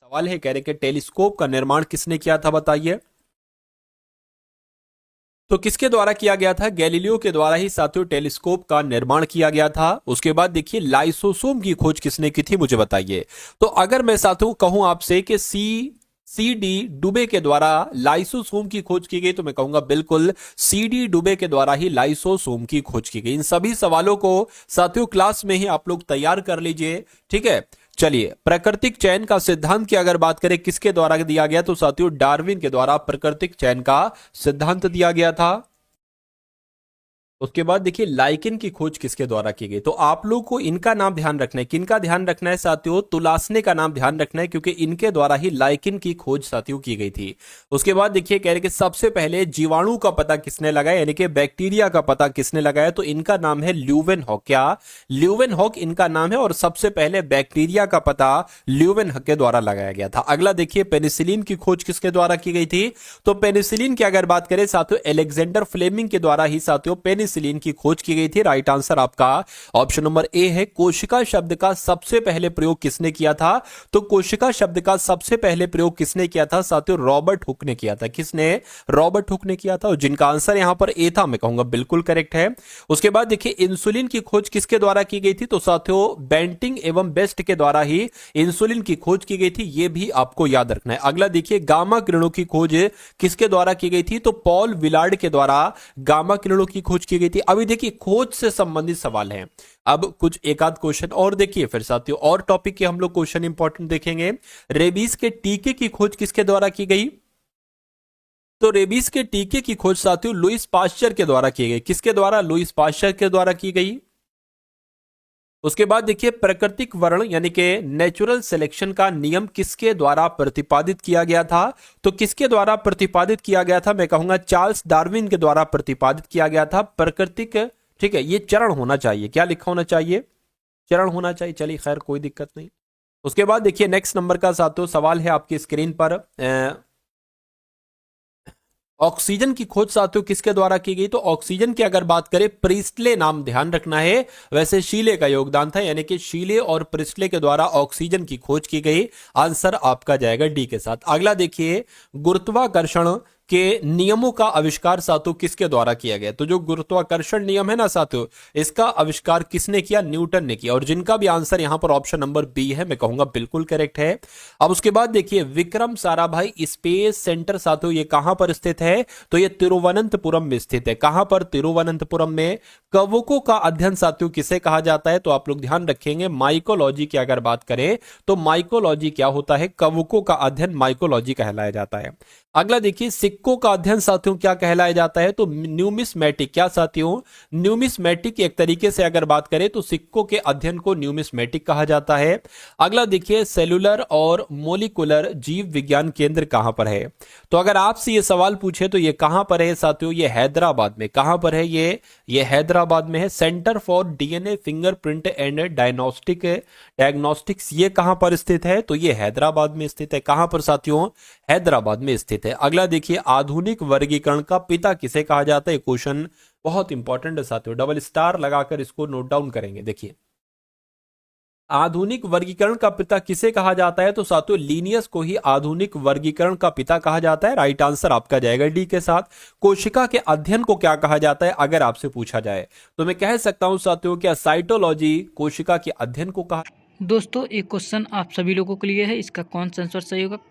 सवाल है, कह रहे कि टेलीस्कोप का निर्माण किसने किया था, बताइए। तो किसके द्वारा किया गया था? गैलीलियो के द्वारा ही साथियों टेलीस्कोप का निर्माण किया गया था। उसके बाद देखिए लाइसोसोम की खोज किसने की थी, मुझे बताइए। तो अगर मैं साथियों कहूं आपसे कि सी डी डुबे के द्वारा लाइसोसोम की खोज की गई, तो मैं कहूंगा बिल्कुल सी डी डुबे के द्वारा ही लाइसोसोम की खोज की गई। इन सभी सवालों को साथियों क्लास में ही आप लोग तैयार कर लीजिए, ठीक है। चलिए, प्राकृतिक चयन का सिद्धांत की अगर बात करें किसके द्वारा दिया गया, तो साथियों डार्विन के द्वारा प्राकृतिक चयन का सिद्धांत दिया गया था। उसके बाद देखिए लाइकिन की खोज किसके द्वारा की गई, तो आप लोग को इनका नाम ध्यान रखना है। किनका ध्यान रखना है साथियों? तुलासने का नाम ध्यान रखना है, क्योंकि इनके द्वारा ही लाइकिन की खोज साथियों की गई थी। उसके बाद देखिए कह रहे कि सबसे पहले जीवाणु का पता किसने लगाया, यानी कि बैक्टीरिया का पता किसने लगाया, तो इनका नाम है ल्यूवेनहॉक। क्या? ल्यूवेनहॉक इनका नाम है, और सबसे पहले बैक्टीरिया का पता ल्यूवेनहॉक के द्वारा लगाया गया था। अगला देखिए पेनिसिलिन की खोज किसके द्वारा की गई थी, तो पेनिसिलिन की अगर बात करें साथियों एलेक्जेंडर फ्लेमिंग के द्वारा ही साथियों पेनिसिलिन की खोज की गई थी। राइट आंसर आपका ऑप्शन नंबर ए है। कोशिका शब्द का सबसे पहले प्रयोग किसने किया था, तो कोशिका शब्द का सबसे पहले प्रयोग किसने किया था साथियों? रॉबर्ट हुक ने किया था। किसने? रॉबर्ट हुक ने किया था, और जिनका आंसर यहां पर ए था, मैं कहूंगा बिल्कुल करेक्ट है। उसके बाद देखिए इंसुलिन की खोज किसके द्वारा की गई थी, तो साथियों बेंटिंग एवं बेस्ट के द्वारा ही इंसुलिन की खोज की गई थी, यह भी आपको याद रखना है। अगला देखिए गामा किरणों की खोज किसके द्वारा की गई थी, तो पॉल विलार्ड के द्वारा गामा किरणों की खोज की गई थी। अभी देखिए खोज से संबंधित सवाल हैं, अब कुछ एक आध क्वेश्चन और देखिए, फिर साथियों और टॉपिक के हम लोग क्वेश्चन इंपॉर्टेंट देखेंगे। रेबीज के टीके की खोज किसके द्वारा की गई, तो रेबीज के टीके की खोज साथियों लुईस पाश्चर के द्वारा की गई। किसके द्वारा? लुईस पाश्चर के द्वारा की गई। उसके बाद देखिए प्राकृतिक वर्ण यानी कि नेचुरल सिलेक्शन का नियम किसके द्वारा प्रतिपादित किया गया था, तो किसके द्वारा प्रतिपादित किया गया था? मैं कहूंगा चार्ल्स डार्विन के द्वारा प्रतिपादित किया गया था प्राकृतिक, ठीक है। ये चरण होना चाहिए, क्या लिखा होना चाहिए? चरण होना चाहिए। चलिए खैर कोई दिक्कत नहीं। उसके बाद देखिए नेक्स्ट नंबर का साथियों सवाल है आपकी स्क्रीन पर। ऑक्सीजन की खोज साथियों किसके द्वारा की गई, तो ऑक्सीजन की अगर बात करें प्रिस्टले, नाम ध्यान रखना है। वैसे शीले का योगदान था, यानी कि शीले और प्रिस्टले के द्वारा ऑक्सीजन की खोज की गई। आंसर आपका जाएगा डी के साथ। अगला देखिए गुरुत्वाकर्षण के नियमों का आविष्कार साथियों किसके द्वारा किया गया, तो जो गुरुत्वाकर्षण नियम है ना साथियों, इसका आविष्कार किसने किया? न्यूटन ने किया, और जिनका भी आंसर यहां पर ऑप्शन नंबर बी है, मैं कहूंगा बिल्कुल करेक्ट है। अब उसके बाद देखिए विक्रम साराभाई स्पेस सेंटर साथियों ये कहां पर स्थित है, तो ये तिरुवनंतपुरम में स्थित है। कहां पर? तिरुवनंतपुरम में। कवकों का अध्ययन साथियों किसे कहा जाता है, तो आप लोग ध्यान रखेंगे माइकोलॉजी की अगर बात करें तो माइकोलॉजी क्या होता है? कवकों का अध्ययन माइकोलॉजी कहलाया जाता है। अगला देखिए सिक्कों का अध्ययन साथियों क्या कहलाया जाता है, तो न्यूमिस्मेटिक। क्या साथियों? न्यूमिस्मेटिक एक तरीके से अगर बात करें तो सिक्कों के अध्ययन को न्यूमिस्मेटिक कहा जाता है। अगला देखिए सेलुलर और मोलिकुलर जीव विज्ञान केंद्र कहां पर है, तो अगर आपसे ये सवाल पूछे तो ये कहां पर है साथियों? ये हैदराबाद में। कहां पर है ये हैदराबाद में है। Centre for DNA fingerprint and diagnostics ये कहां पर स्थित है, तो ये हैदराबाद में स्थित है। कहां पर साथियों? हैदराबाद में स्थित है। अगला देखिए आधुनिक वर्गीकरण का पिता किसे कहा जाता है? क्वेश्चन बहुत इंपॉर्टेंट है साथियों, डबल स्टार लगाकर इसको नोट डाउन करेंगे। देखिए आधुनिक वर्गीकरण का पिता किसे कहा जाता है, तो साथियों लीनियस को ही आधुनिक वर्गीकरण का पिता कहा जाता है। राइट आंसर आपका जाएगा डी के साथ। कोशिका के अध्ययन को क्या कहा जाता है अगर आपसे पूछा जाए, तो मैं कह सकता हूं साथियों क्या साइटोलॉजी कोशिका के अध्ययन को कहा। दोस्तों एक क्वेश्चन आप सभी लोगों के लिए है, इसका कौन सा आंसर सही होगा